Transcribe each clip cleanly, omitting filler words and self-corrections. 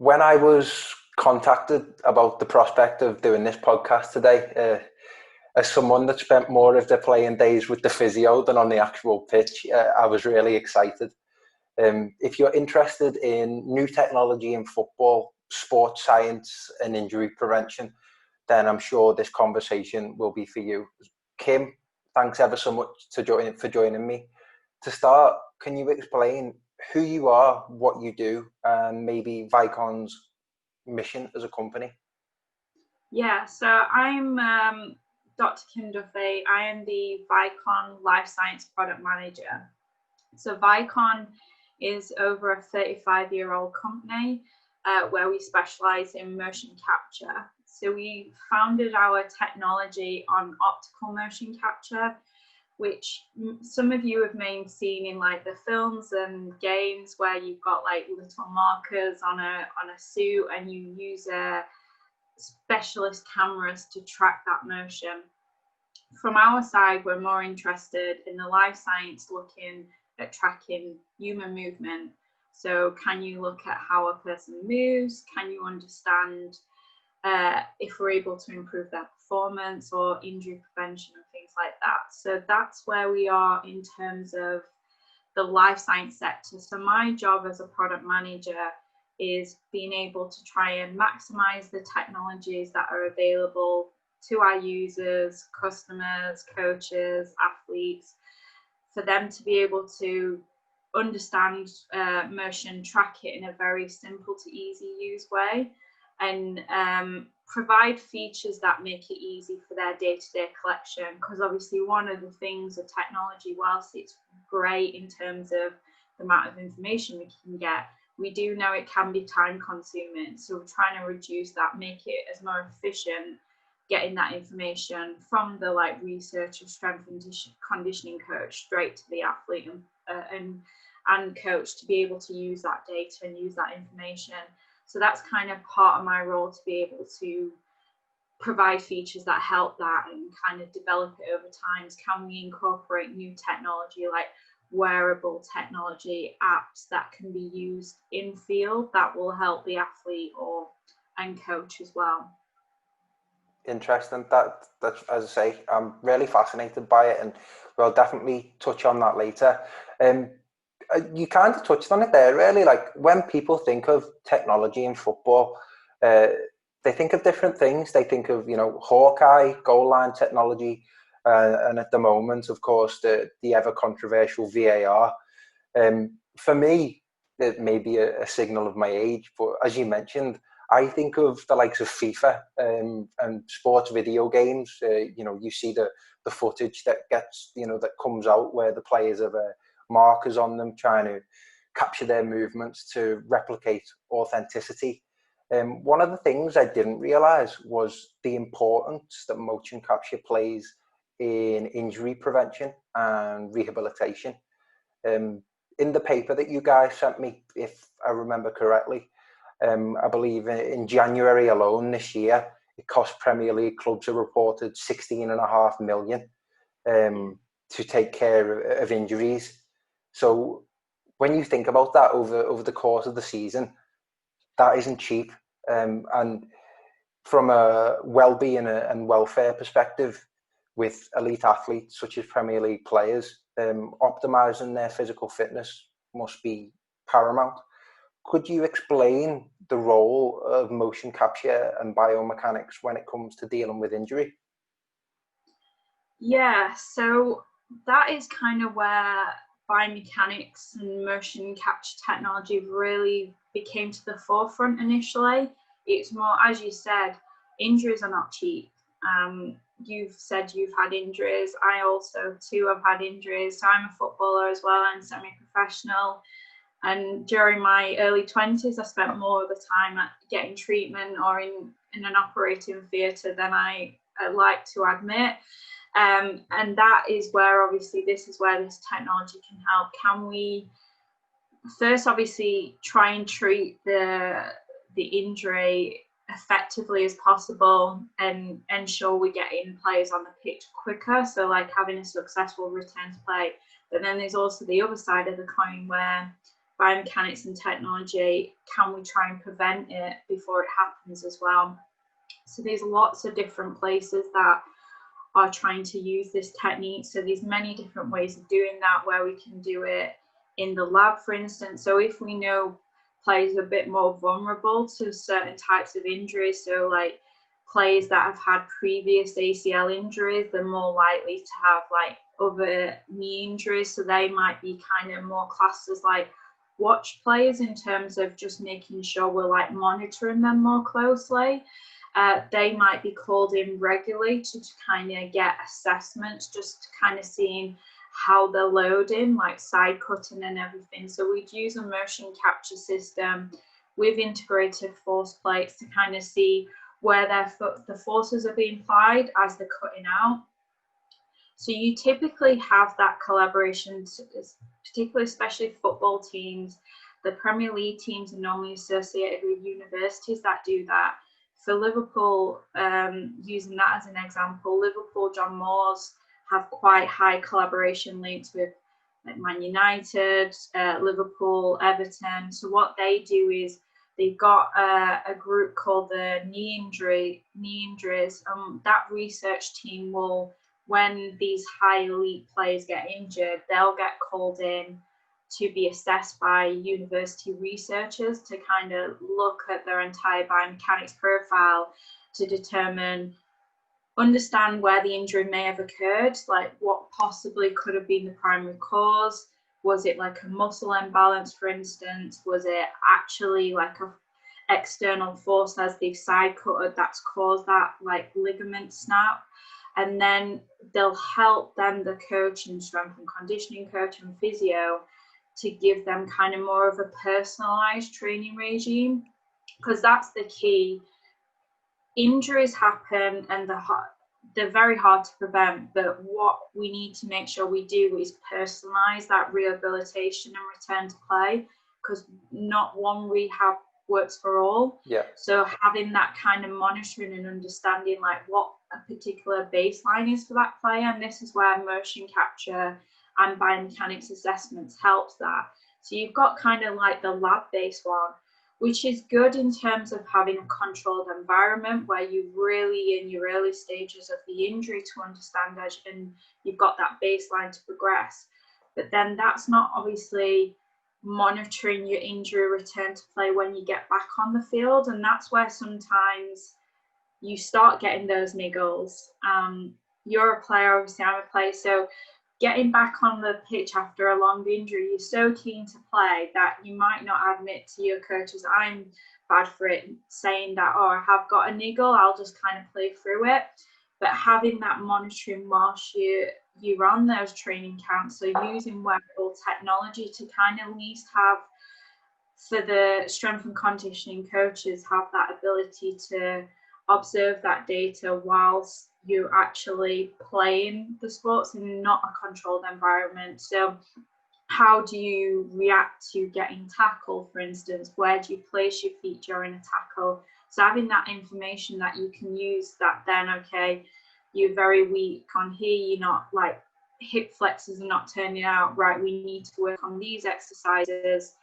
when I was contacted about the prospect of doing this podcast today, as someone that spent more of their playing days with the physio than on the actual pitch, I was really excited. If you're interested in new technology in football, sports science and injury prevention, then I'm sure this conversation will be for you. Kim, thanks ever so much for joining me. To start, can you explain who you are, what you do, and maybe Vicon's mission as a company? Yeah, so I'm Dr. Kim Duffy. I am the Vicon Life Science Product Manager. So Vicon is over a 35-year-old company where we specialize in motion capture. So we founded our technology on optical motion capture, which some of you have maybe seen in like the films and games where you've got like little markers on a suit and you use specialist cameras to track that motion. From our side, we're more interested in the life science, looking at tracking human movement. So can you look at how a person moves? Can you understand if we're able to improve their performance or injury prevention and things like that? So that's where we are in terms of the life science sector. So my job as a product manager is being able to try and maximize the technologies that are available to our users, customers, coaches, athletes, for them to be able to understand motion, track it in a very simple to easy use way, and provide features that make it easy for their day-to-day collection. Because obviously one of the things of technology, whilst it's great in terms of the amount of information we can get, we do know it can be time consuming. So we're trying to reduce that, make it as more efficient, getting that information from the like researcher, strength and conditioning coach straight to the athlete and coach to be able to use that data and use that information. So that's kind of part of my role, to be able to provide features that help that and kind of develop it over time. Can we incorporate new technology like wearable technology, apps that can be used in field that will help the athlete and coach as well? Interesting. That's, as I say, I'm really fascinated by it, and we'll definitely touch on that later. You kind of touched on it there, really. Like, when people think of technology in football, they think of different things. They think of, Hawkeye, goal line technology, and at the moment, of course, the ever controversial VAR. For me, it may be a signal of my age, but as you mentioned, I think of the likes of FIFA and sports video games. You see the footage that gets, that comes out where the players have markers on them trying to capture their movements to replicate authenticity. One of the things I didn't realize was the importance that motion capture plays in injury prevention and rehabilitation. In the paper that you guys sent me, if I remember correctly, I believe in January alone this year, it cost Premier League clubs a reported 16.5 million to take care of injuries. So when you think about that over the course of the season, that isn't cheap. And from a well-being and welfare perspective, with elite athletes such as Premier League players, optimizing their physical fitness must be paramount. Could you explain the role of motion capture and biomechanics when it comes to dealing with injury? Yeah, so that is kind of where biomechanics and motion capture technology really became to the forefront initially. It's more, as you said, injuries are not cheap. You've said you've had injuries. I also too have had injuries. So I'm a footballer as well and semi-professional. And during my early 20s, I spent more of the time getting treatment or in an operating theatre than I like to admit. And that is where, obviously, this is where this technology can help. Can we first, obviously, try and treat the injury effectively as possible and ensure we get in players on the pitch quicker, so like having a successful return to play. But then there's also the other side of the coin where biomechanics and technology, can we try and prevent it before it happens as well? So there's lots of different places that are trying to use this technique. So there's many different ways of doing that, where we can do it in the lab, for instance. So if we know players are a bit more vulnerable to certain types of injuries, so like players that have had previous ACL injuries, they're more likely to have like other knee injuries. So they might be kind of more classed as like watch players in terms of just making sure we're like monitoring them more closely. They might be called in regularly to kind of get assessments, just to kind of seeing how they're loading, like side cutting and everything. So we'd use a motion capture system with integrated force plates to kind of see where the forces are being applied as they're cutting out. So you typically have that collaboration, particularly especially football teams. The Premier League teams are normally associated with universities that do that. For Liverpool, using that as an example, Liverpool John Moores have quite high collaboration links with like Man United, Liverpool, Everton. So what they do is they've got a group called the knee injuries. That research team will, when these high elite players get injured, they'll get called in to be assessed by university researchers to kind of look at their entire biomechanics profile to understand where the injury may have occurred, like what possibly could have been the primary cause. Was it like a muscle imbalance, for instance? Was it actually like a external force as they've side cutted that's caused that like ligament snap? And then they'll help them, the coach and strength and conditioning coach and physio, to give them kind of more of a personalized training regime, because that's the key. Injuries happen and they're very hard to prevent, but what we need to make sure we do is personalize that rehabilitation and return to play, because not one rehab works for all. Yeah. So having that kind of monitoring and understanding like what a particular baseline is for that player, and this is where motion capture and biomechanics assessments helps that. So you've got kind of like the lab-based one, which is good in terms of having a controlled environment where you really in your early stages of the injury to understand and you've got that baseline to progress. But then that's not obviously monitoring your injury return to play when you get back on the field, and that's where sometimes you start getting those niggles. You're a player, obviously I'm a player, so getting back on the pitch after a long injury, you're so keen to play that you might not admit to your coaches, I'm bad for it, saying that, oh, I have got a niggle, I'll just kind of play through it. But having that monitoring whilst you're on those training camps, so using wearable technology to kind of at least have, for the strength and conditioning coaches, have that ability to observe that data whilst you're actually playing the sports in not a controlled environment. So how do you react to getting tackled, for instance? Where do you place your feet during a tackle? So having that information that you can use, that then, okay, you're very weak on here, you're not like hip flexors are not turning out right, we need to work on these exercises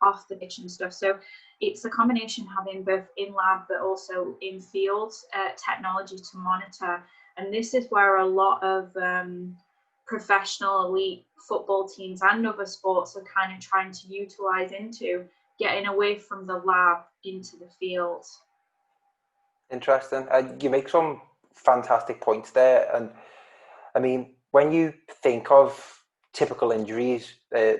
off the pitch and stuff. So it's a combination having both in lab but also in field technology to monitor. And this is where a lot of professional elite football teams and other sports are kind of trying to utilize into getting away from the lab into the field. Interesting. You make some fantastic points there. And I mean, when you think of typical injuries,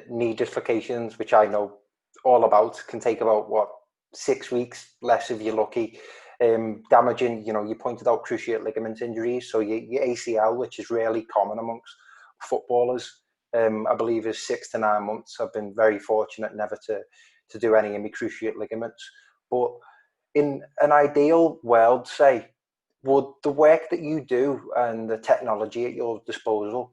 knee dislocations, which I know all about, can take about 6 weeks, less if you're lucky. Damaging, you pointed out cruciate ligament injuries, so your ACL, which is really common amongst footballers, I believe is 6 to 9 months. I've been very fortunate never to do any in my cruciate ligaments. But in an ideal world, say, would the work that you do and the technology at your disposal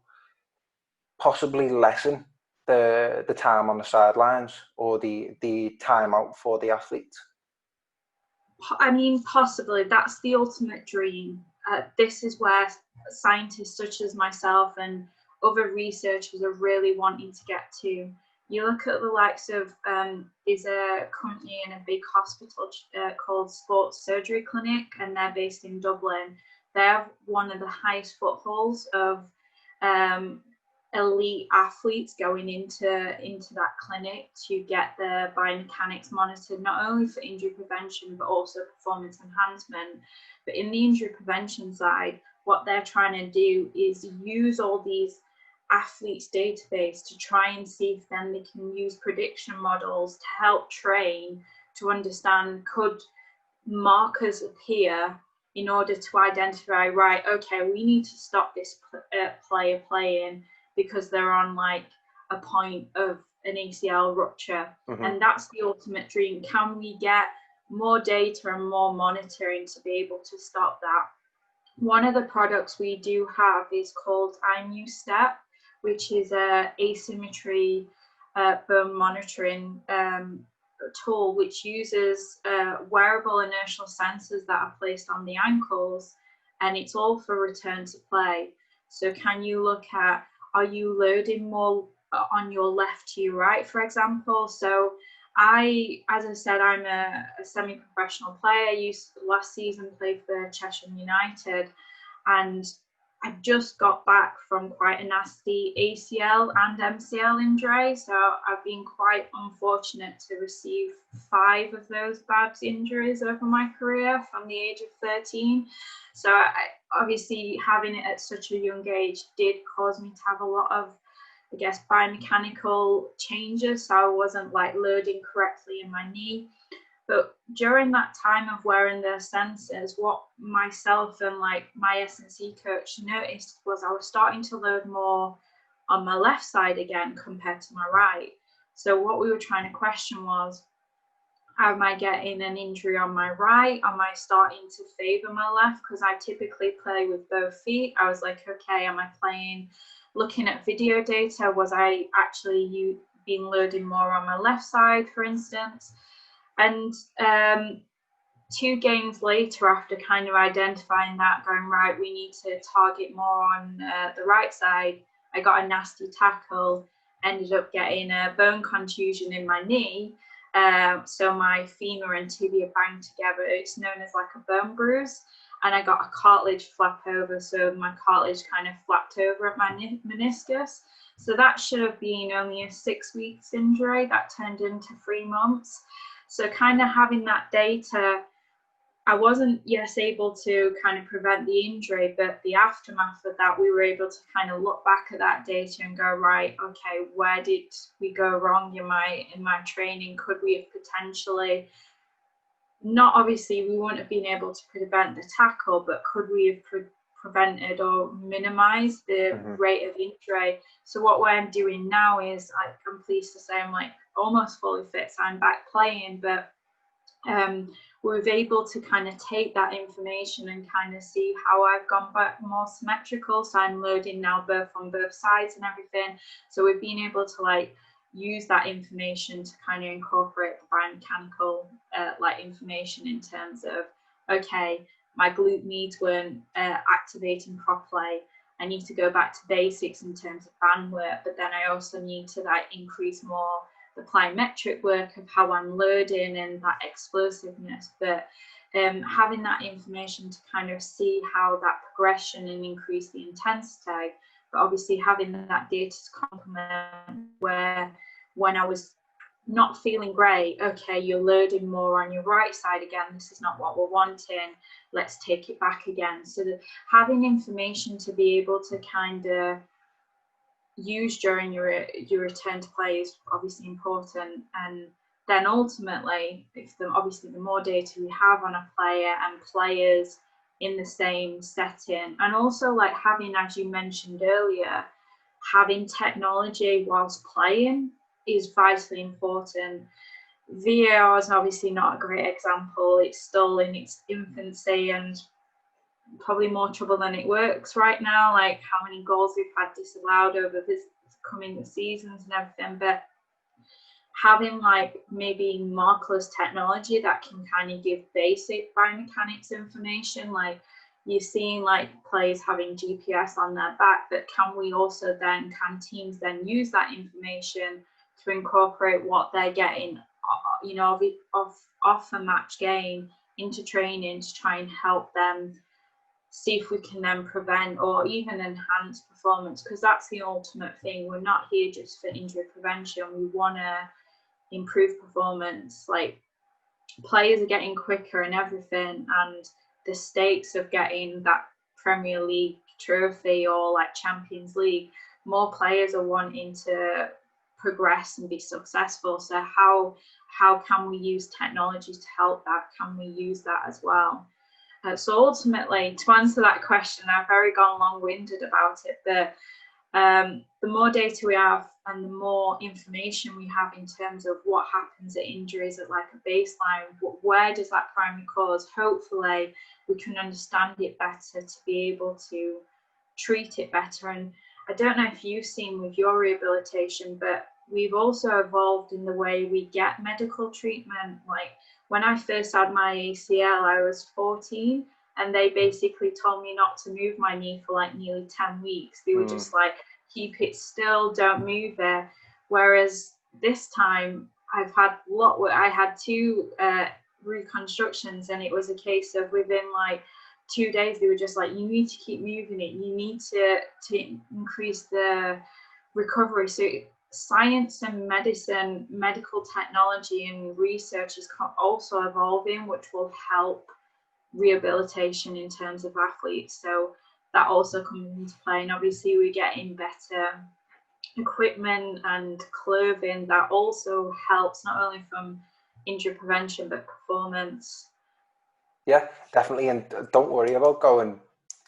possibly lessen the time on the sidelines or the time out for the athletes? I mean, possibly. That's the ultimate dream. This is where scientists such as myself and other researchers are really wanting to get to. You look at the likes of, there's a company in a big hospital called Sports Surgery Clinic, and they're based in Dublin. They have one of the highest footfalls of elite athletes going into that clinic to get their biomechanics monitored, not only for injury prevention but also performance enhancement. But in the injury prevention side, what they're trying to do is use all these athletes database to try and see if then they can use prediction models to help train to understand, could markers appear in order to identify, right, okay, we need to stop this player playing because they're on like a point of an ACL rupture. And that's the ultimate dream. Can we get more data and more monitoring to be able to stop that? One of the products we do have is called iMuStep, which is a asymmetry bone monitoring tool, which uses wearable inertial sensors that are placed on the ankles, and it's all for return to play. So can you look at, are you loading more on your left to your right, for example? So as I said, I'm a semi-professional player. I used last season play for Cheshire United, and I just got back from quite a nasty ACL and MCL injury. So I've been quite unfortunate to receive 5 of those bad injuries over my career from the age of 13. So obviously having it at such a young age did cause me to have a lot of, I guess, biomechanical changes. So I wasn't like loading correctly in my knee. But during that time of wearing the sensors, what myself and like my S&C coach noticed was I was starting to load more on my left side again compared to my right. So what we were trying to question was, am I getting an injury on my right? Am I starting to favor my left? Because I typically play with both feet. I was like, okay, am I playing, looking at video data? Was I actually being loaded more on my left side, for instance? And 2 games later, after kind of identifying that, going, right, we need to target more on the right side, I got a nasty tackle, ended up getting a bone contusion in my knee. So my femur and tibia banged together. It's known as like a bone bruise. And I got a cartilage flap over. So my cartilage kind of flapped over at my meniscus. So that should have been only a 6 weeks injury. That turned into 3 months. So kind of having that data, I wasn't, yes, able to kind of prevent the injury, but the aftermath of that, we were able to kind of look back at that data and go, right, okay, where did we go wrong in my training? Could we have potentially, not obviously we wouldn't have been able to prevent the tackle, but could we have prevented or minimized the rate of injury? So what I'm doing now is, I'm pleased to say I'm like almost fully fit, so I'm back playing, but we're able to kind of take that information and kind of see how I've gone back more symmetrical. So I'm loading now both on both sides and everything. So we've been able to like use that information to kind of incorporate the biomechanical like information in terms of, okay, my glute medius weren't activating properly. I need to go back to basics in terms of band work, but then I also need to like increase more the plyometric work of how I'm loading and that explosiveness. But having that information to kind of see how that progression and increase the intensity, but obviously having that data to complement where when I was not feeling great, okay, you're loading more on your right side again, this is not what we're wanting, let's take it back again. So having information to be able to kind of use during your return to play is obviously important. And then ultimately, if obviously the more data we have on a player and players in the same setting, and also like having, as you mentioned earlier, having technology whilst playing is vitally important. VAR is obviously not a great example. It's still in its infancy and probably more trouble than it works right now, like how many goals we've had disallowed over this coming seasons and everything. But having like maybe markerless technology that can kind of give basic biomechanics information, like you're seeing like players having GPS on their back, but can we also then, can teams then use that information to incorporate what they're getting, you know, off a match game into training to try and help them see if we can then prevent or even enhance performance, because that's the ultimate thing. We're not here just for injury prevention. We want to improve performance. Like, players are getting quicker and everything, and the stakes of getting that Premier League trophy or like Champions League, more players are wanting to progress and be successful. So how can we use technology to help that? Can we use that as well? So ultimately, to answer that question, I've very gone long-winded about it, but the more data we have and the more information we have in terms of what happens at injuries at like a baseline, where does that primary cause, hopefully we can understand it better to be able to treat it better. And I don't know if you've seen with your rehabilitation, but we've also evolved in the way we get medical treatment. Like, when I first had my ACL, I was 14, and they basically told me not to move my knee for like nearly 10 weeks. They were just like, keep it still, don't move it. Whereas this time I had 2 reconstructions, and it was a case of within like 2 days, they were just like, you need to keep moving it. You need to increase the recovery. So science and medicine, medical technology and research is also evolving, which will help rehabilitation in terms of athletes. So that also comes into play. And obviously we're getting better equipment and clothing that also helps not only from injury prevention but performance. Yeah, definitely. And don't worry about going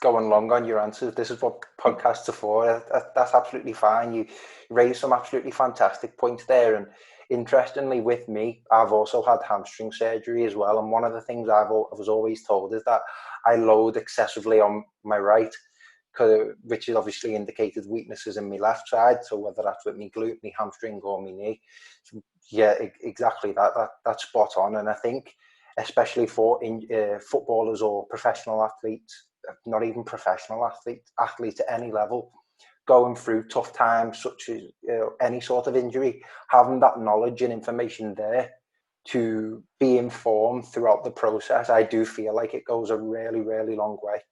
long on your answers. This is what podcasts are for. That's absolutely fine. You raised some absolutely fantastic points there. And interestingly, with me, I've also had hamstring surgery as well. And one of the things I was always told is that I load excessively on my right, which is obviously indicated weaknesses in my left side. So whether that's with my glute, my hamstring, or my knee. So yeah, exactly that. That's spot on. And I think, especially for footballers or professional athletes, not even professional athletes at any level, going through tough times such as any sort of injury, having that knowledge and information there to be informed throughout the process, I do feel like it goes a really, really long way.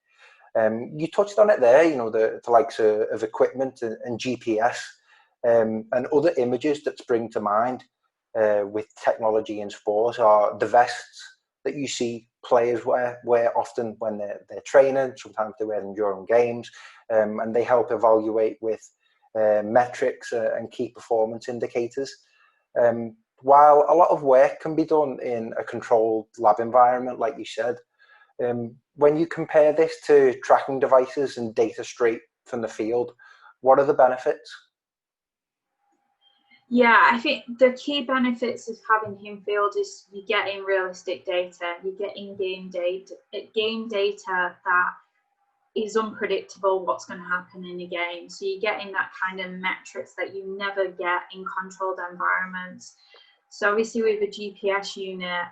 You touched on it there, you know, the likes of equipment and GPS and other images that spring to mind with technology in sport are the vests that you see players wear often when they're training. Sometimes they wear them during games, and they help evaluate with metrics and key performance indicators. While a lot of work can be done in a controlled lab environment, like you said, when you compare this to tracking devices and data straight from the field, what are the benefits? Yeah, I think the key benefits of having him field is you're getting realistic data, you're getting game data that is unpredictable what's going to happen in a game. So you're getting that kind of metrics that you never get in controlled environments. So obviously with a GPS unit,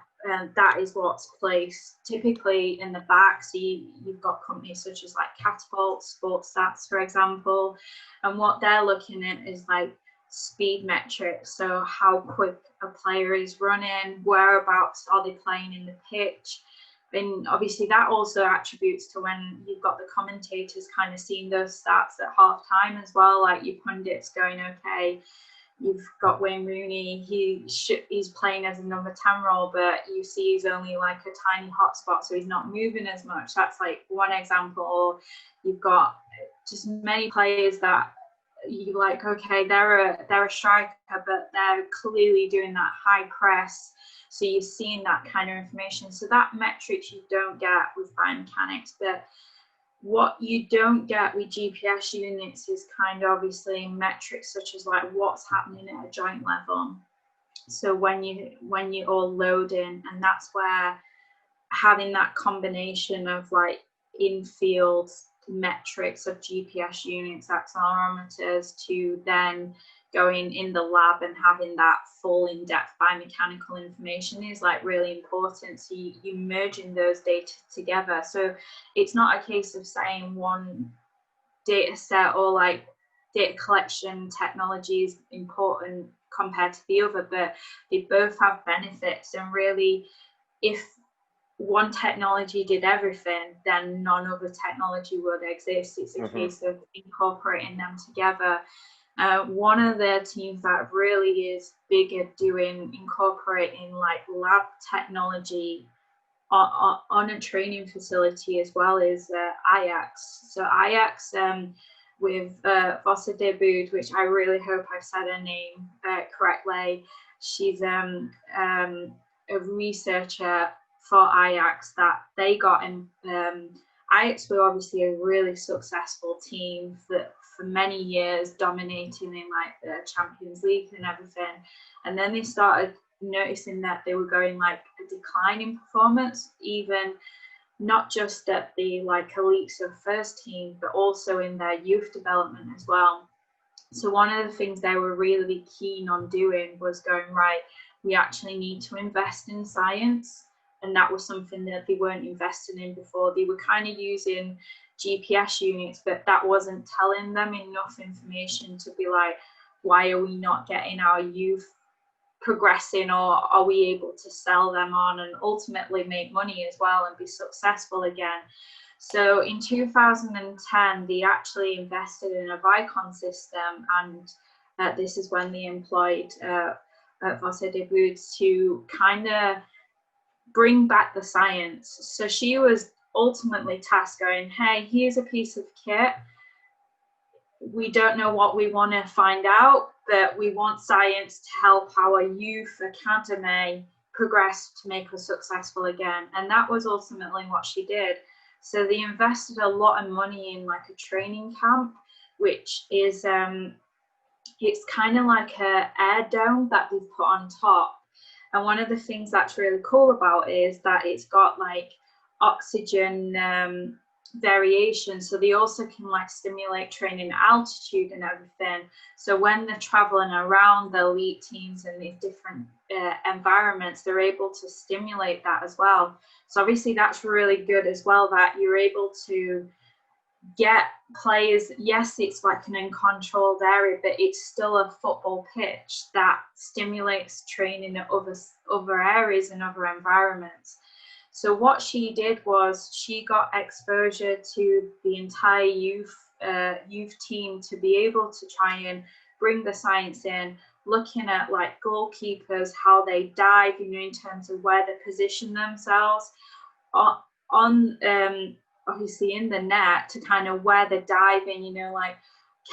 that is what's placed typically in the back. So you've got companies such as like Catapult, Sports Stats, for example, and what they're looking at is like speed metrics. So how quick a player is running, whereabouts are they playing in the pitch. And obviously that also attributes to when you've got the commentators kind of seeing those stats at half time as well, like your pundits going, okay, you've got Wayne Rooney, he's playing as a number 10 role, but you see he's only like a tiny hotspot, so he's not moving as much. That's like one example. Or you've got just many players that you're like, okay, they're a striker, but they're clearly doing that high press. So you're seeing that kind of information. So that metrics you don't get with biomechanics, but what you don't get with GPS units is kind of obviously metrics such as like what's happening at a joint level. So when you're all loading, and that's where having that combination of like in-field metrics of GPS units, accelerometers, to then going in the lab and having that full in-depth biomechanical information is like really important. So you merging those data together. So it's not a case of saying one data set or like data collection technology is important compared to the other, but they both have benefits. And really, if one technology did everything, then none other technology would exist. It's a case of incorporating them together. One of the teams that really is big at doing incorporating like lab technology on a training facility as well is Ajax. So Ajax with Vossa de Bood, which I really hope I've said her name correctly. She's a researcher for Ajax that they got in. Ajax were obviously a really successful team for many years, dominating in like the Champions League and everything. And then they started noticing that they were going like a decline in performance, even not just at the like elites of first team, but also in their youth development as well. So one of the things they were really keen on doing was going, right, we actually need to invest in science. And that was something that they weren't investing in before. They were kind of using GPS units, but that wasn't telling them enough information to be like, why are we not getting our youth progressing, or are we able to sell them on and ultimately make money as well and be successful again? So in 2010, they actually invested in a Vicon system, and this is when they employed Vossa de Bood to kind of bring back the science. So she was ultimately tasked going, hey, here's a piece of kit. We don't know what we want to find out, but we want science to help our youth academy progress to make us successful again. And that was ultimately what she did. So they invested a lot of money in like a training camp, which is it's kind of like a air dome that they've put on top. And one of the things that's really cool about it is that it's got like oxygen variation, so they also can like stimulate training altitude and everything. So when they're traveling around the elite teams in these different environments, they're able to stimulate that as well. So obviously that's really good as well, that you're able to get players, yes, it's like an uncontrolled area, but it's still a football pitch that stimulates training in other areas and other environments. So what she did was she got exposure to the entire youth team to be able to try and bring the science in, looking at like goalkeepers, how they dive, you know, in terms of where they position themselves on obviously in the net, to kind of where they're diving, you know, like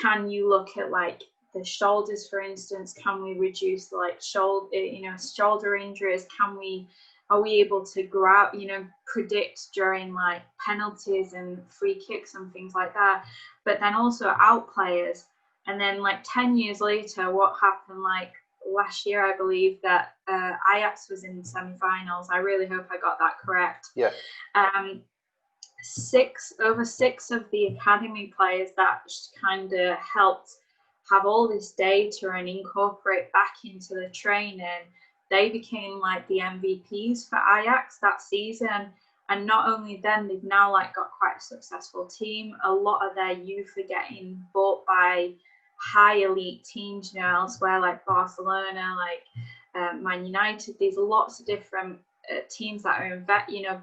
can you look at like the shoulders, for instance, can we reduce like shoulder injuries, are we able to grab, you know, predict during like penalties and free kicks and things like that, but then also out players. And then like 10 years later, what happened like last year, I believe that Ajax was in semi-finals. I really hope I got that correct. Yeah. Six of the academy players that kind of helped have all this data and incorporate back into the training, they became like the MVPs for Ajax that season. And not only then, they've now like got quite a successful team. A lot of their youth are getting bought by high elite teams, you know, elsewhere, like Barcelona, like Man United. There's lots of different teams that are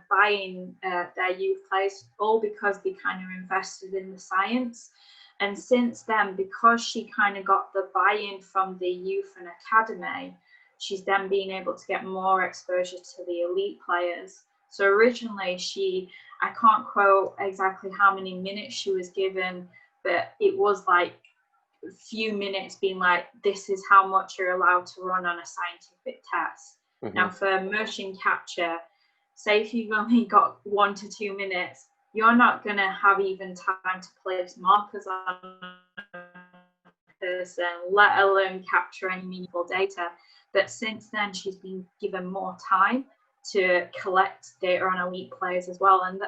buying their youth players, all because they kind of invested in the science. And since then, because she kind of got the buy-in from the youth and academy, she's then been able to get more exposure to the elite players. So originally I can't quote exactly how many minutes she was given, but it was like a few minutes being like, this is how much you're allowed to run on a scientific test. Mm-hmm. Now for motion capture, say if you've only got 1 to 2 minutes, you're not going to have even time to place markers on a person, let alone capture any meaningful data. But since then, she's been given more time to collect data on elite players as well. And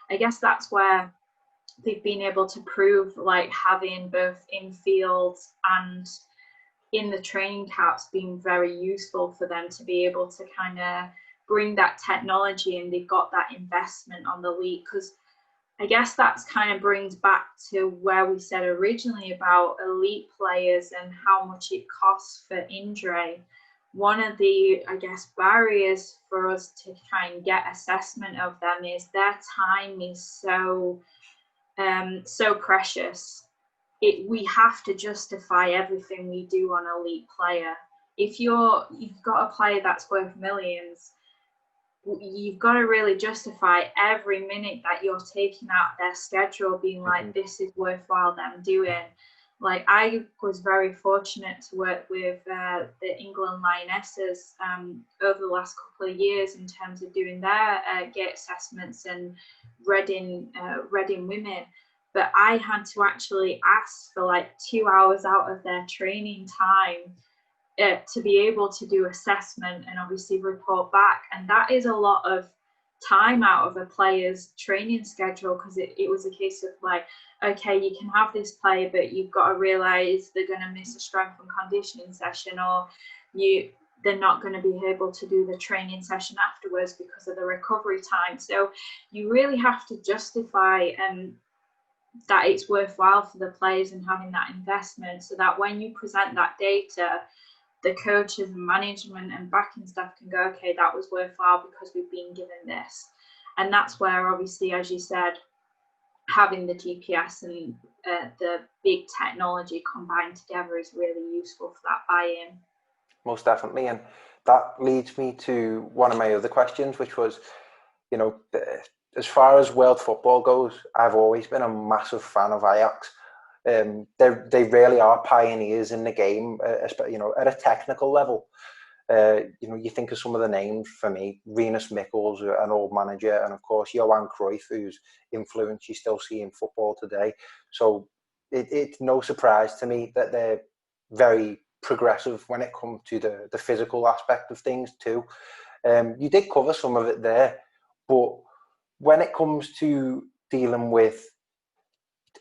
I guess that's where they've been able to prove like having both in field and in the training camps being very useful for them to be able to kind of bring that technology, and they've got that investment on the league. Because I guess that's kind of brings back to where we said originally about elite players and how much it costs for injury. One of the, I guess, barriers for us to try and get assessment of them is their time is so precious. We have to justify everything we do on elite player. If you've got a player that's worth millions, you've got to really justify every minute that you're taking out their schedule, being like, this is worthwhile them doing. Like, I was very fortunate to work with the England Lionesses over the last couple of years in terms of doing their gait assessments and Reading women. But I had to actually ask for like 2 hours out of their training time to be able to do assessment and obviously report back. And that is a lot of time out of a player's training schedule, because it was a case of like, okay, you can have this player, but you've got to realize they're going to miss a strength and conditioning session, or they're not going to be able to do the training session afterwards because of the recovery time. So you really have to justify that it's worthwhile for the players and having that investment, so that when you present that data, the coaches and management and backing staff can go, okay, that was worthwhile because we've been given this. And that's where, obviously, as you said, having the GPS and the big technology combined together is really useful for that buy-in. Most definitely. And that leads me to one of my other questions, which was, you know, as far as world football goes, I've always been a massive fan of Ajax. They really are pioneers in the game, you know, at a technical level. You know, you think of some of the names for me: Rinus Michels, an old manager, and of course Johan Cruyff, whose influence you still see in football today. So it's no surprise to me that they're very progressive when it comes to the physical aspect of things too. You did cover some of it there, but when it comes to dealing with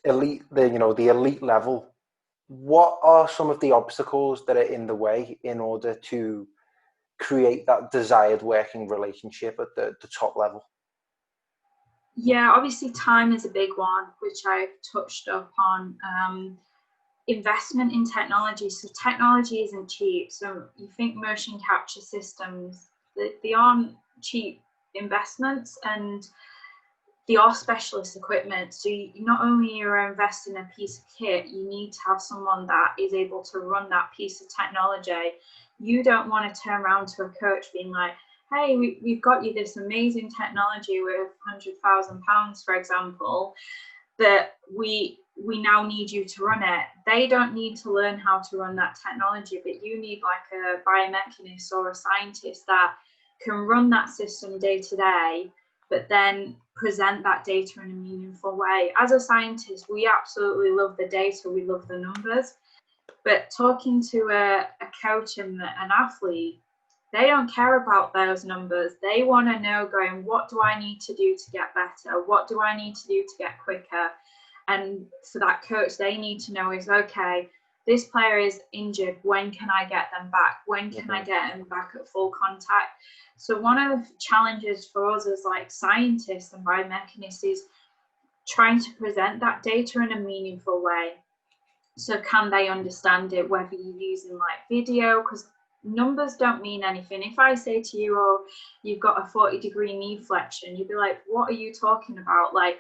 the elite level, what are some of the obstacles that are in the way in order to create that desired working relationship at the top level? Yeah, obviously time is a big one, which I've touched upon. Investment in technology. So technology isn't cheap. So you think motion capture systems, they aren't cheap investments, and they are specialist equipment. So you not only you're investing in a piece of kit, you need to have someone that is able to run that piece of technology. You don't want to turn around to a coach being like, hey, we've got you this amazing technology worth £100,000, for example, but we now need you to run it. They don't need to learn how to run that technology, but you need like a biomechanist or a scientist that can run that system day to day, but then present that data in a meaningful way. As a scientist, we absolutely love the data, we love the numbers, but talking to a coach and an athlete, they don't care about those numbers. They want to know, going, what do I need to do to get better? What do I need to do to get quicker? And for that coach, they need to know is, okay, this player is injured. When can I get them back? When can I get them back at full contact? So one of the challenges for us as like scientists and biomechanists is trying to present that data in a meaningful way. So can they understand it, whether you're using like video, because numbers don't mean anything. If I say to you, oh, you've got a 40-degree knee flexion, you'd be like, what are you talking about? Like,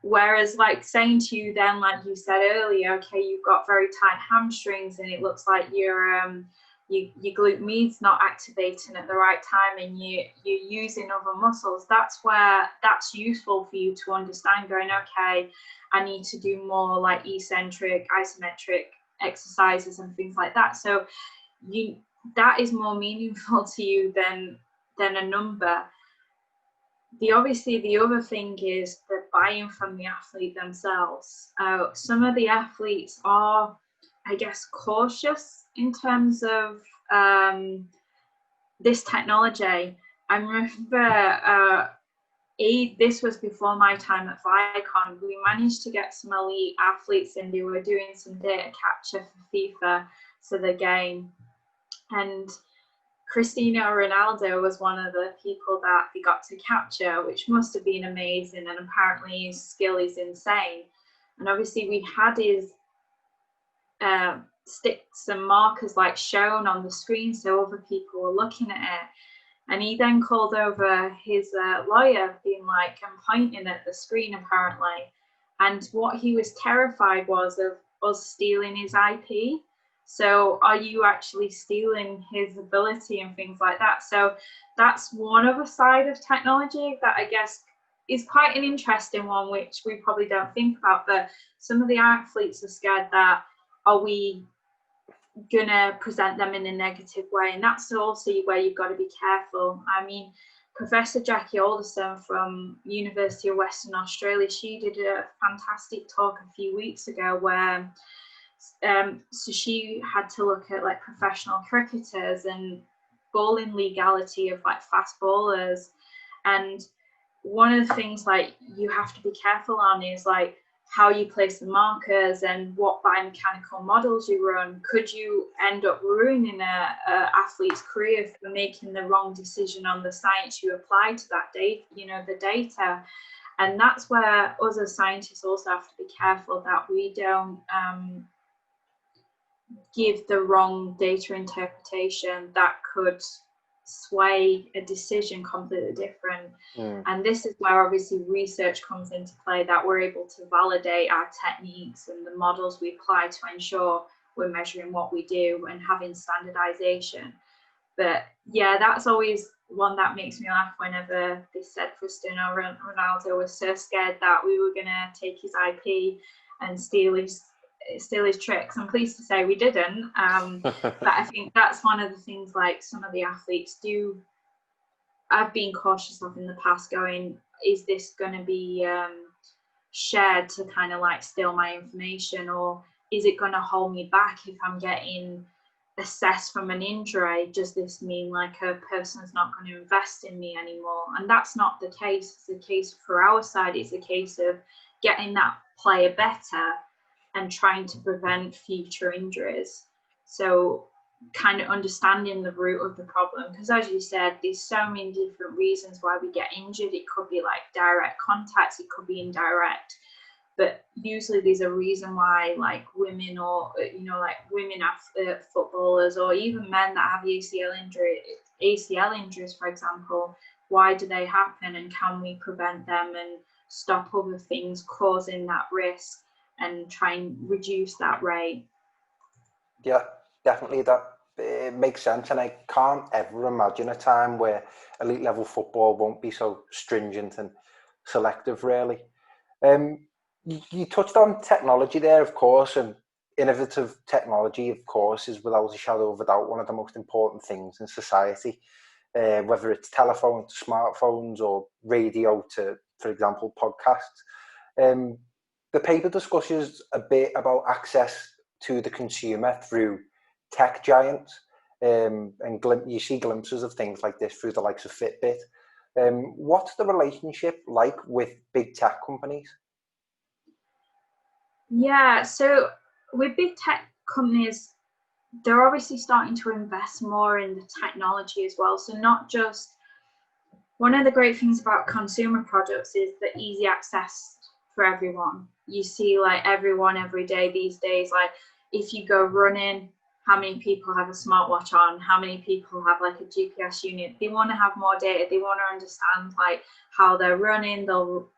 whereas like saying to you then, like you said earlier, okay, you've got very tight hamstrings and it looks like your glute med's not activating at the right time and you're using other muscles, that's where that's useful for you to understand, going, okay, I need to do more like eccentric, isometric exercises and things like that. So that is more meaningful to you than a number. The other thing is the buy-in from the athlete themselves. Some of the athletes are, I guess, cautious in terms of this technology. I remember this was before my time at Vicon. We managed to get some elite athletes in who were doing some data capture for FIFA, for the game. And Cristiano Ronaldo was one of the people that they got to capture, which must have been amazing. And apparently his skill is insane. And obviously we had his sticks and markers like shown on the screen, so other people were looking at it. And he then called over his lawyer, being like, and pointing at the screen apparently. And what he was terrified was of us stealing his IP. So are you actually stealing his ability and things like that? So that's one other side of technology that I guess is quite an interesting one, which we probably don't think about. But some of the athletes are scared that, are we gonna present them in a negative way? And that's also where you've got to be careful. I mean, Professor Jackie Alderson from University of Western Australia, she did a fantastic talk a few weeks ago where so she had to look at like professional cricketers and bowling legality of like fast bowlers. And one of the things like you have to be careful on is like how you place the markers and what biomechanical models you run. Could you end up ruining a athlete's career for making the wrong decision on the science you apply to that data, the data? And that's where us as scientists also have to be careful that we don't give the wrong data interpretation that could sway a decision completely different. And this is where obviously research comes into play, that we're able to validate our techniques and the models we apply to ensure we're measuring what we do and having standardization. But yeah, that's always one that makes me laugh whenever they said Cristiano Ronaldo was so scared that we were going to take his IP and steal his tricks. I'm pleased to say we didn't. But I think that's one of the things like some of the athletes do. I've been cautious of in the past, going, is this going to be shared to kind of like steal my information, or is it going to hold me back if I'm getting assessed from an injury? Does this mean like a person's not going to invest in me anymore? And that's not the case. It's the case for our side. It's a case of getting that player better and trying to prevent future injuries. So kind of understanding the root of the problem, because as you said, there's so many different reasons why we get injured. It could be like direct contacts, it could be indirect, but usually there's a reason why like women, or like women footballers, or even men that have ACL injuries, for example, why do they happen, and can we prevent them and stop other things causing that risk and try and reduce that rate? Yeah, definitely. That it makes sense, and I can't ever imagine a time where elite level football won't be so stringent and selective, really. You touched on technology there, of course, and innovative technology, of course, is without a shadow of a doubt one of the most important things in society, whether it's telephones to smartphones or radio to, for example, podcasts. The paper discusses a bit about access to the consumer through tech giants, and you see glimpses of things like this through the likes of Fitbit. What's the relationship like with big tech companies? Yeah, so with big tech companies, they're obviously starting to invest more in the technology as well. So not just, one of the great things about consumer products is the easy access for everyone. You see like everyone every day these days, like if you go running, how many people have a smartwatch on? How many people have like a GPS unit? They want to have more data. They want to understand like how they're running. They'll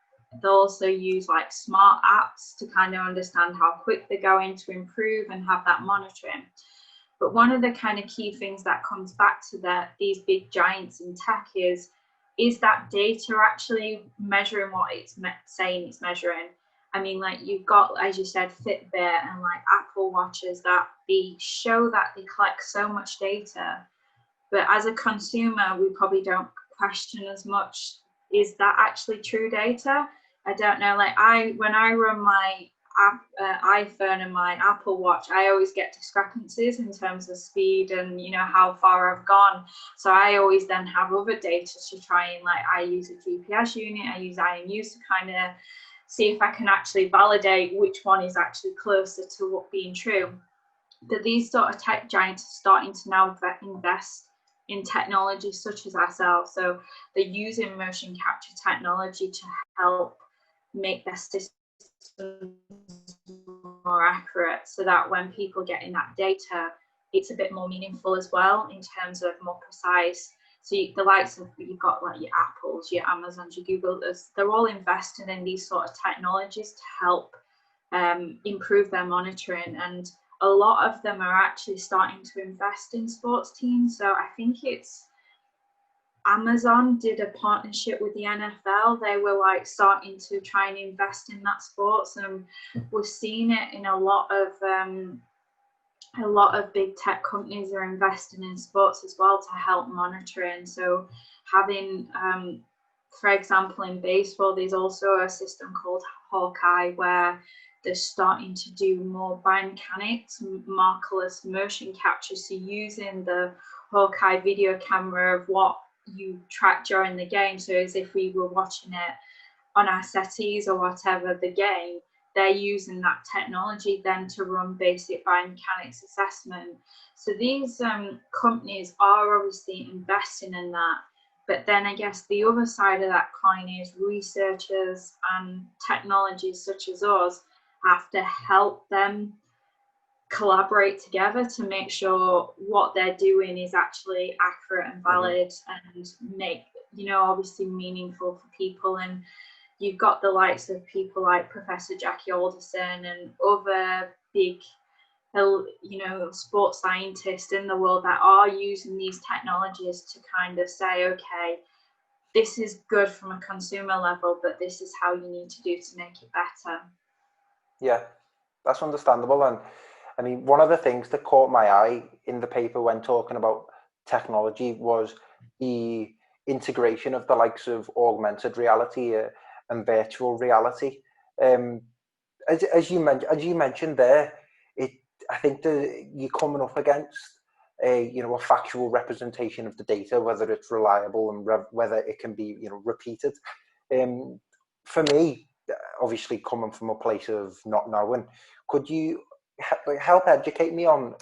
also use like smart apps to kind of understand how quick they're going to improve and have that monitoring. But one of the kind of key things that comes back to these big giants in tech is that data actually measuring what it's saying it's measuring? I mean, like you've got, as you said, Fitbit and like Apple watches that they show that they collect so much data. But as a consumer, we probably don't question as much, is that actually true data? I don't know. Like when I run my iPhone and my Apple Watch, I always get discrepancies in terms of speed and how far I've gone. So I always then have other data to try and I use a GPS unit, I use IMUs to kind of see if I can actually validate which one is actually closer to what being true. But these sort of tech giants are starting to now invest in technology such as ourselves. So they're using motion capture technology to help make their systems more accurate, so that when people get in that data, it's a bit more meaningful as well in terms of more precise. So the likes of, you've got like your Apples, your Amazons, your Googles, they're all investing in these sort of technologies to help improve their monitoring, and a lot of them are actually starting to invest in sports teams. So I think it's Amazon did a partnership with the NFL. They were like starting to try and invest in that sports, and we're seeing it in a lot of big tech companies are investing in sports as well to help monitoring. So having, for example, in baseball, there's also a system called Hawkeye where they're starting to do more biomechanics, markerless motion capture. So using the Hawkeye video camera of what you track during the game. So as if we were watching it on our settees or whatever, the game, they're using that technology then to run basic biomechanics assessment. So these companies are obviously investing in that. But then I guess the other side of that coin is researchers and technologies such as us have to help them collaborate together to make sure what they're doing is actually accurate and valid and make, obviously meaningful for people. And you've got the likes of people like Professor Jackie Alderson and other big, sports scientists in the world that are using these technologies to kind of say, okay, this is good from a consumer level, but this is how you need to do to make it better. Yeah, that's understandable. And I mean, one of the things that caught my eye in the paper when talking about technology was the integration of the likes of augmented reality and virtual reality. As you mentioned there, I think that you're coming up against a factual representation of the data, whether it's reliable and whether it can be repeated. For me, obviously coming from a place of not knowing, could you help educate me on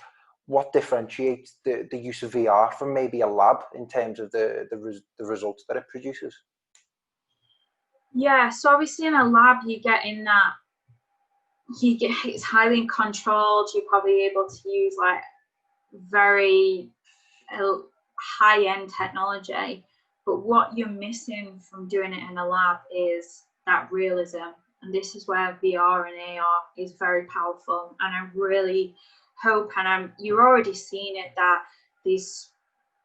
what differentiates the use of VR from maybe a lab in terms of the results that it produces? Yeah, so obviously in a lab you get in that it's highly controlled. You're probably able to use like very high-end technology, but what you're missing from doing it in a lab is that realism. And this is where VR and AR is very powerful. And I really hope, and you're already seeing it, that these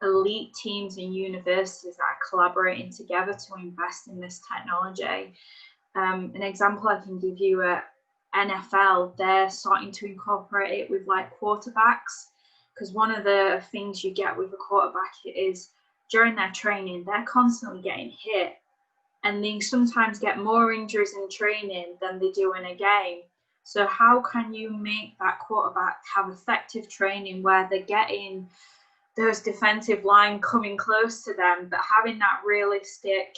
elite teams and universities that are collaborating together to invest in this technology. An example I can give you at NFL, they're starting to incorporate it with like quarterbacks, because one of the things you get with a quarterback is during their training, they're constantly getting hit, and they sometimes get more injuries in training than they do in a game. So how can you make that quarterback have effective training where they're getting those defensive line coming close to them, but having that realistic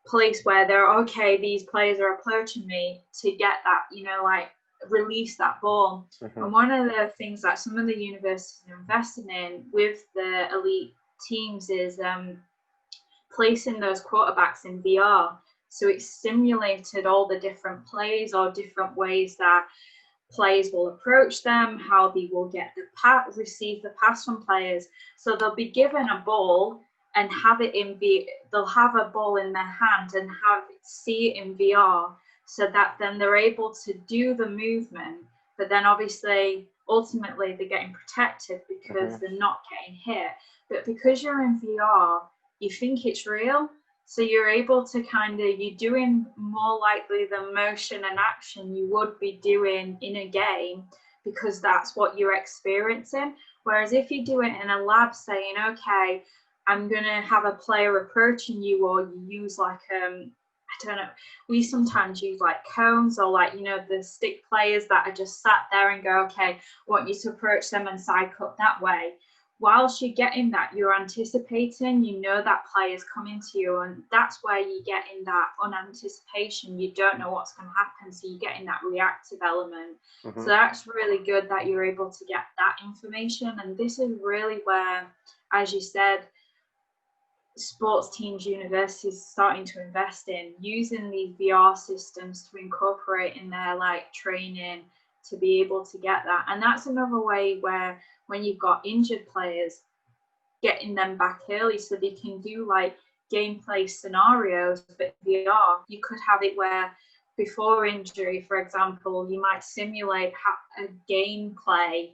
place where they're, okay, these players are approaching me, to get that, like release that ball. And one of the things that some of the universities are investing in with the elite teams is placing those quarterbacks in VR. So it's simulated all the different plays or different ways that players will approach them, how they will get receive the pass from players. So they'll be given a ball and have it they'll have a ball in their hand and see it in VR, so that then they're able to do the movement, but then obviously ultimately they're getting protected because they're not getting hit. But because you're in VR, you think it's real, so you're able to you're doing more likely the motion and action you would be doing in a game, because that's what you're experiencing. Whereas if you do it in a lab, saying, okay, I'm going to have a player approaching you, or you use like, I don't know, we sometimes use like cones, or like, the stick players that are just sat there and go, okay, I want you to approach them and side cut that way. Whilst you're getting that, you're anticipating, that player's coming to you, and that's where you get in that unanticipation. You don't know what's going to happen, so you get in that reactive element. So that's really good that you're able to get that information. And this is really where, as you said, sports teams, universities starting to invest in using these VR systems to incorporate in their like training to be able to get that. And that's another way where when you've got injured players, getting them back early so they can do like gameplay scenarios, but VR, you could have it where before injury, for example, you might simulate a gameplay,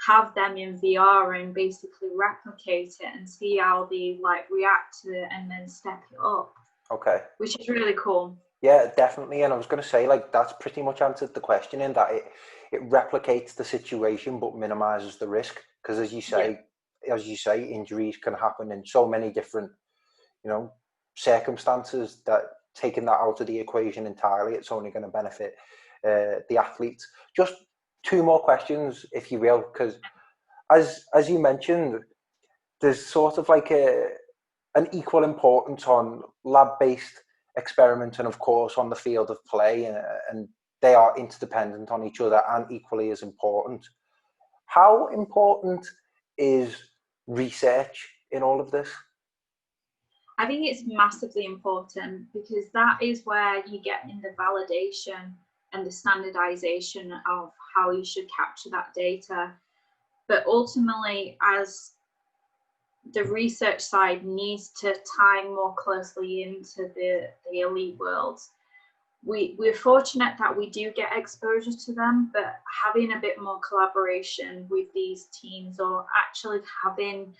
have them in VR and basically replicate it and see how they like react to it and then step it up. Okay. Which is really cool. Yeah, definitely. And I was going to say, like, that's pretty much answered the question in that it replicates the situation but minimizes the risk. Because as you say, injuries can happen in so many different, circumstances that taking that out of the equation entirely, it's only going to benefit the athletes. Just two more questions, if you will, because as you mentioned, there's sort of like an equal importance on lab-based experiments and of course on the field of play, and they are interdependent on each other and equally as important. How important is research in all of this? I think it's massively important because that is where you get in the validation and the standardization of how you should capture that data. But ultimately, as the research side needs to tie more closely into the elite world, we're fortunate that we do get exposure to them, but having a bit more collaboration with these teams, or actually having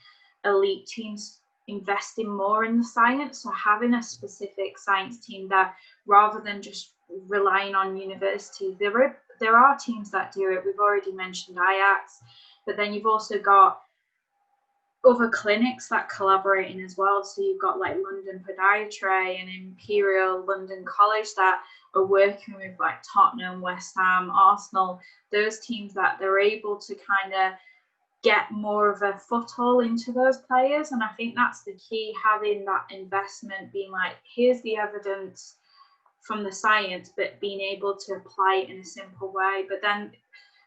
elite teams investing more in the science, so having a specific science team that rather than just relying on universities, there are teams that do it. We've already mentioned Ajax, but then you've also got other clinics that collaborating as well. So you've got like London Podiatry and Imperial London College that are working with like Tottenham, West Ham, Arsenal, those teams that they're able to kind of get more of a foothold into those players. And I think that's the key, having that investment, being like, here's the evidence from the science, but being able to apply it in a simple way. But then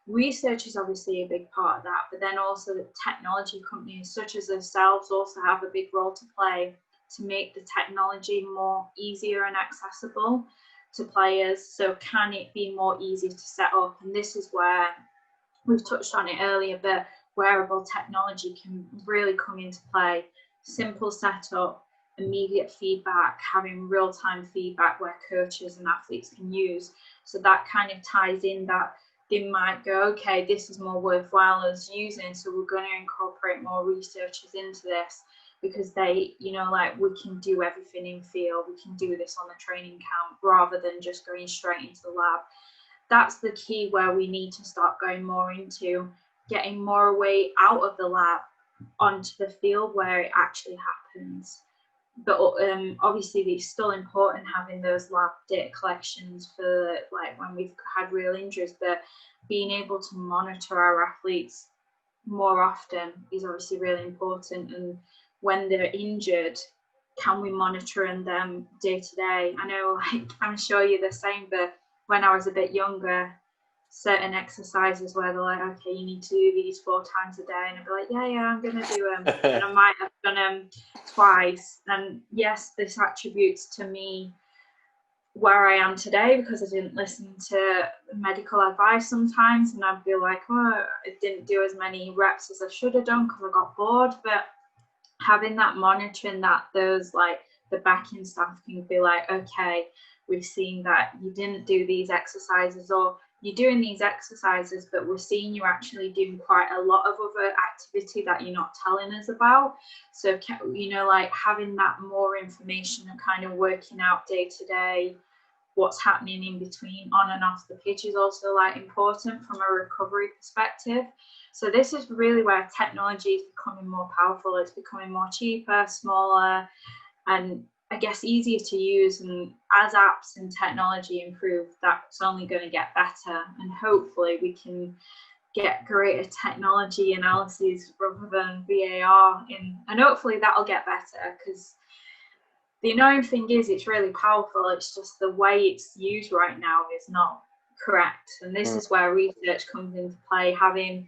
research is obviously a big part of that, but then also the technology companies such as ourselves also have a big role to play to make the technology more easier and accessible to players. So can it be more easy to set up? And this is where we've touched on it earlier, but wearable technology can really come into play. Simple setup, immediate feedback, having real-time feedback where coaches and athletes can use. So that kind of ties in that they might go, okay, this is more worthwhile as using, so we're going to incorporate more researchers into this because they, like, we can do everything in field, we can do this on the training camp rather than just going straight into the lab. That's the key where we need to start going more into getting more away out of the lab onto the field where it actually happens. But obviously it's still important having those lab data collections for like when we've had real injuries, but being able to monitor our athletes more often is obviously really important. And when they're injured, can we monitor them day to day? I know, like, I'm sure you're the same, but when I was a bit younger, certain exercises where they're like, okay, you need to do these 4 times a day, and I'd be like, yeah, I'm gonna do them, and I might have done them twice. And yes, this attributes to me where I am today because I didn't listen to medical advice sometimes, and I'd be like, oh, I didn't do as many reps as I should have done because I got bored. But having that monitoring, that those like the backing staff can be like, okay, we've seen that you didn't do these exercises, or you're doing these exercises, but we're seeing you actually doing quite a lot of other activity that you're not telling us about. So, like having that more information and kind of working out day to day what's happening in between on and off the pitch is also like important from a recovery perspective. So this is really where technology is becoming more powerful. It's becoming more cheaper, smaller, and I guess easier to use. And as apps and technology improve, that's only going to get better. And hopefully we can get greater technology analyses rather than VAR in, and hopefully that'll get better, because the annoying thing is it's really powerful. It's just the way it's used right now is not correct. And this is where research comes into play, having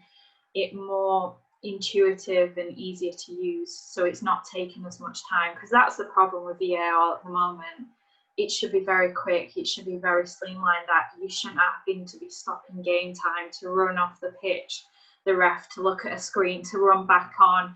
it more intuitive and easier to use, so it's not taking as much time, because that's the problem with VAR at the moment. It should be very quick, it should be very streamlined, that you shouldn't have to be stopping game time to run off the pitch, the ref to look at a screen, to run back on,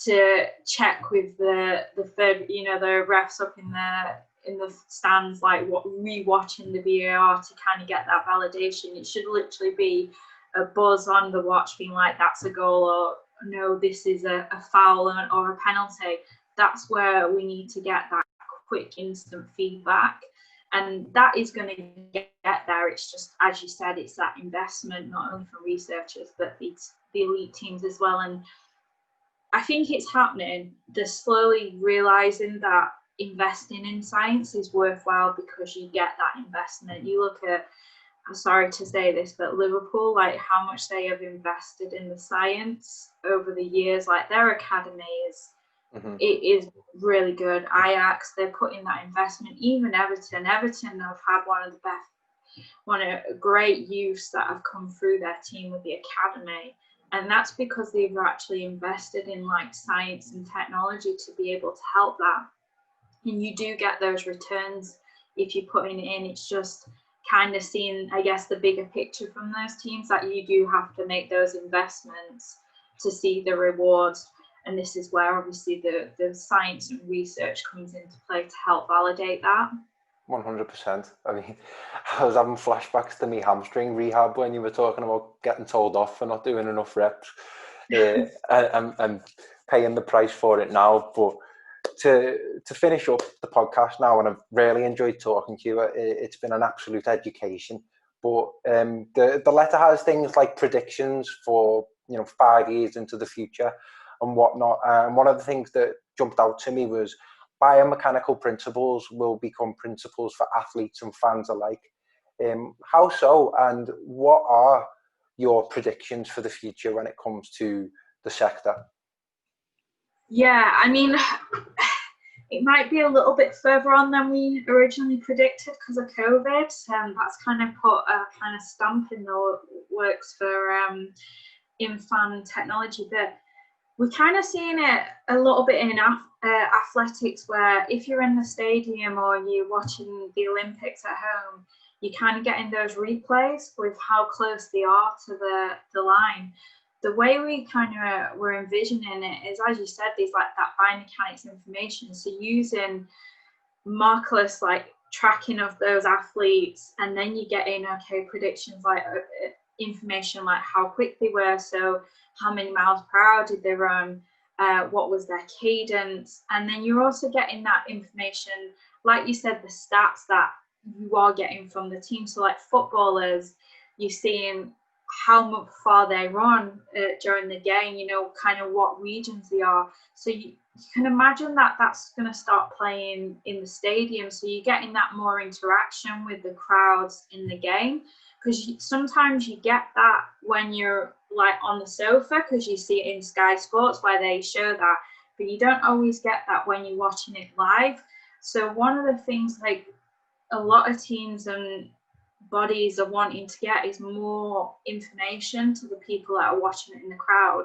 to check with the third, the refs up in the stands, like re-watching the VAR to kind of get that validation. It should literally be a buzz on the watch being like, that's a goal, or no, this is a foul or a penalty. That's where we need to get that quick instant feedback, and that is going to get there. It's just, as you said, it's that investment, not only from researchers but the elite teams as well. And I think it's happening. They're slowly realizing that investing in science is worthwhile because you get that investment. You look at, I'm sorry to say this, but Liverpool, like how much they have invested in the science over the years, like their academy is, it is really good. Ajax, they're putting that investment. Even Everton have had one of great youths that have come through their team with the academy. And that's because they've actually invested in like science and technology to be able to help that. And you do get those returns if you're putting it in. It's just kind of seeing, I guess, the bigger picture from those teams, that you do have to make those investments to see the rewards. And this is where obviously the science and research comes into play to help validate that. 100%. I mean, I was having flashbacks to me hamstring rehab when you were talking about getting told off for not doing enough reps. I'm paying the price for it now. But to finish up the podcast now, and I've really enjoyed talking to you. It's been an absolute education. But the letter has things like predictions for 5 years into the future and whatnot. And one of the things that jumped out to me was biomechanical principles will become principles for athletes and fans alike. How so? And what are your predictions for the future when it comes to the sector? Yeah, I mean, it might be a little bit further on than we originally predicted because of COVID, and that's kind of put a kind of stamp in the works for in-fan technology. But we're kind of seeing it a little bit in athletics, where if you're in the stadium or you're watching the Olympics at home, you're kind of getting those replays with how close they are to the line. The way we kind of were envisioning it is, as you said, there's like that biomechanics information. So using markerless like tracking of those athletes, and then you get in, okay, predictions like information like how quick they were, so how many miles per hour did they run, what was their cadence, and then you're also getting that information, like you said, the stats that you are getting from the team. So like footballers, you're seeing how far they run during the game, kind of what regions they are. So you can imagine that that's going to start playing in the stadium. So you're getting that more interaction with the crowds in the game, because sometimes you get that when you're like on the sofa, because you see it in Sky Sports where they show that, but you don't always get that when you're watching it live. So one of the things like a lot of teams and bodies are wanting to get is more information to the people that are watching it in the crowd,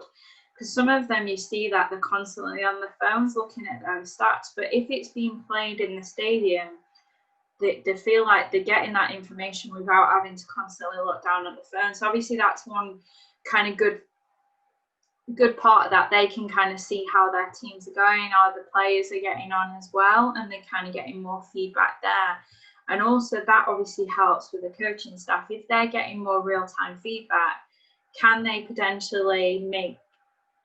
because some of them, you see that they're constantly on their phones looking at their stats, but if it's being played in the stadium, they feel like they're getting that information without having to constantly look down at the phone. So obviously that's one kind of good part of that. They can kind of see how their teams are going, how the players are getting on as well, and they're kind of getting more feedback there. And also that obviously helps with the coaching staff. If they're getting more real-time feedback, can they potentially make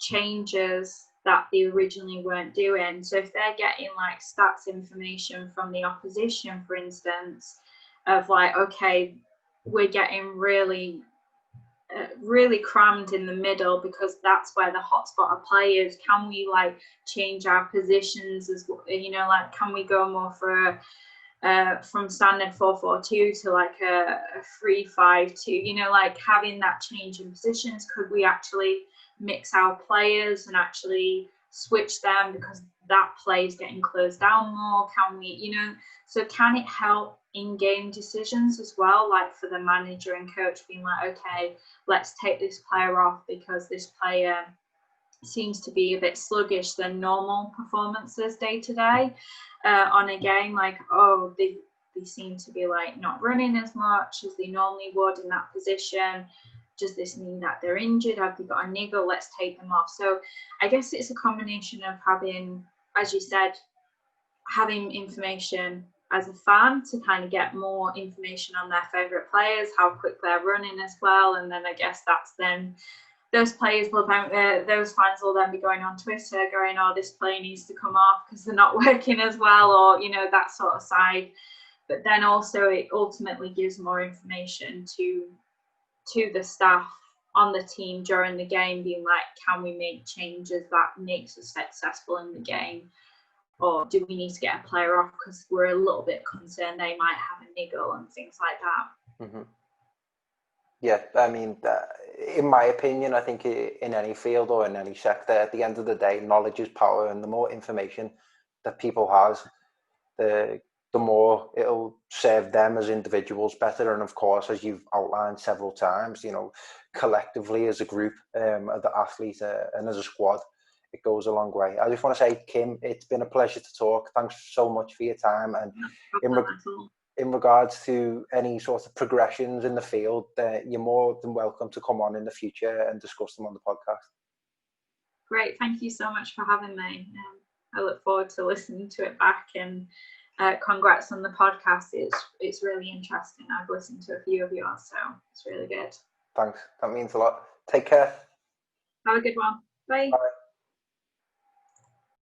changes that they originally weren't doing? So if they're getting like stats information from the opposition, for instance, of like, okay, we're getting really crammed in the middle because that's where the hotspot of players, can we like change our positions as like can we go more for from standard 4-4-2 to like a 3-5-2, like having that change in positions? Could we actually mix our players and actually switch them because that play is getting closed down more? Can we, so can it help in-game decisions as well, like for the manager and coach being like, okay, let's take this player off because this player seems to be a bit sluggish than normal performances day to day on a game. Like, oh, they seem to be like not running as much as they normally would in that position. Does this mean that they're injured? Have they got a niggle? Let's take them off. So I guess it's a combination of having, as you said, having information as a fan to kind of get more information on their favorite players, how quick they're running as well. And then I guess that's then those players will those fans will then be going on Twitter going, oh, this player needs to come off because they're not working as well, or, you know, that sort of side. But then also it ultimately gives more information to the staff on the team during the game, being like, can we make changes that makes us successful in the game? Or do we need to get a player off because we're a little bit concerned they might have a niggle and things like that? Mm-hmm. Yeah, I mean, in my opinion, I think in any field or in any sector, at the end of the day, knowledge is power, and the more information that people has, the more it'll serve them as individuals better. And of course, as you've outlined several times, you know, collectively as a group, as the athlete and as a squad, it goes a long way. I just want to say, Kim, it's been a pleasure to talk. Thanks so much for your time. And in regards to any sort of progressions in the field, you're more than welcome to come on in the future and discuss them on the podcast. Great, thank you so much for having me. I look forward to listening to it back, and congrats on the podcast. It's really interesting. I've listened to a few of yours, so it's really good. Thanks, that means a lot. Take care. Have a good one. Bye. Bye.